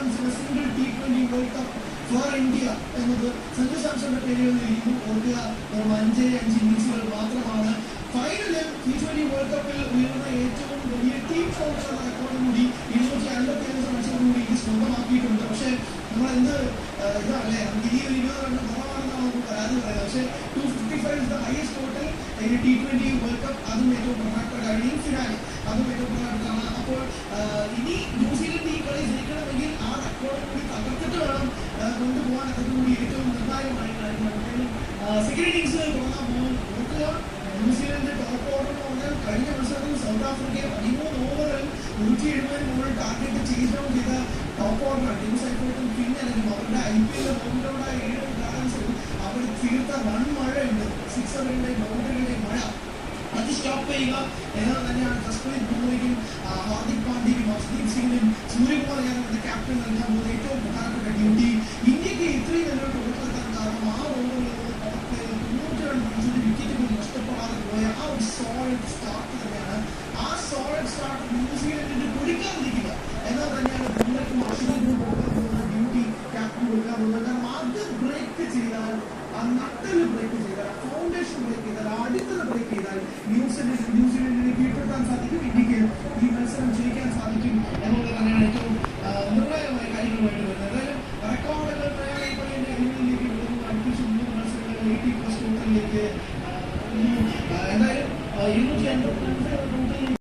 റൺസിന് single T20 world cup for India എന്നത് സഞ്ജു സാംസന്റെ പേരുകളിൽ ഇരിക്കുന്നു. ഓർക്കുക, 5 ഇന്നിംഗ്സുകൾ മാത്രമാണ്. ഫൈനലിൽ T20 വേൾഡ് കപ്പിൽ ഉയർന്ന ഏറ്റവും വലിയ ടീം ടോട്ടൽ റെക്കോർഡുകൂടി 255 റൺസോടുകൂടി ഇത് സ്വന്തമാക്കിയിട്ടുണ്ട്. പക്ഷേ നമ്മൾ ഇതല്ലേ നമുക്ക് ഈ 20 റൺ കുറവാണെന്നാണ് നമുക്ക് പരാതി പറയുന്നത്. പക്ഷേ 255 is the highest total in T20 world cup. അതും ഏറ്റവും പ്രധാനപ്പെട്ട ഫിനാലെ അതും ഏറ്റവും പ്രധാനപ്പെട്ടതാണ്. അപ്പോൾ ഇനി ന്യൂസിലൻഡ് ഈ കളി ജയിക്കണമെങ്കിൽ ആ റെക്കോർഡ് കൂടി തകർത്തിട്ട് വേണം കൊണ്ടുപോകാൻ. അതുകൂടി ഏറ്റവും നിർണായകമായ കാര്യമാണ്. സെക്കൻഡ് ഇന്നിംഗ്സ് തുടങ്ങാൻ പോകും. നോക്കുക, ന്യൂസിലൻഡ് ടോപ്പ് ഓർഡർ എന്ന് പറഞ്ഞാൽ കഴിഞ്ഞ മത്സരത്തിൽ സൗത്ത് ആഫ്രിക്കയെ 13 ഓവറിൽ 170 മുകളിൽ ടാർഗറ്റ് ചേസ് ഡൗൺ ചെയ്ത ടോപ്പ് ഓർഡർ ടീം സൈക്കോട്ടും പിന്നല്ലെങ്കിൽ അവരുടെ IPL ബൗണ്ടറിയുടെ 7 ബാലൻസിൽ അവർ തീർത്ത റൺ മഴയുണ്ട്. 6 ബൗണ്ടറികളുടെ മഴ അത് സ്റ്റോപ്പ് ചെയ്യുക എന്നത് തന്നെയാണ് ജസ്പ്രീത് ബുംറയ്ക്കും ഹാർദിക് പാണ്ഡ്യയ്ക്കും ഹർഷ്ദീപ് സിംഗിനും സൂര്യകുമാർ യാദവിന്റെ ക്യാപ്റ്റൻ നൽകാൻ പോകുന്ന ഏറ്റവും പ്രധാനപ്പെട്ട ഡ്യൂട്ടി. ഇന്ത്യക്ക് ഇത്രയും നല്ലൊരു തുടക്കമെത്താൻ കാരണം ആ ഓവറിൽ 92 റൺസിന് വിക്കറ്റുകൾ നഷ്ടപ്പെടാതെ പോയ ആ ഒരു സോളിഡ് സ്റ്റാർട്ട് തന്നെയാണ്. ആ സോളിഡ് സ്റ്റാർട്ട് ന്യൂസിലൻഡിന് കൊടുക്കാതിരിക്കുക എന്നത് തന്നെയാണ് ബുംറയ്ക്കും ഹർഷ്ദീപിനും കൊടുക്കാൻ പോകുന്ന ഡ്യൂട്ടി, ക്യാപ്റ്റൻ കൊടുക്കാൻ പോകുന്നത്. കാരണം അത് ബ്രേക്ക് ചെയ്താൽ, ആ നട്ടല് ബ്രേക്ക് ചെയ്താൽ, ഫൗണ്ടേഷൻ ബ്രേക്ക് ചെയ്താൽ, അടിത്തറ ബ്രേക്ക് ചെയ്താൽ ന്യൂസിലൻഡിനെ കീഴ്പ്പെടുത്താൻ സാധിക്കും. ഇന്ത്യക്ക് ഈ മത്സരം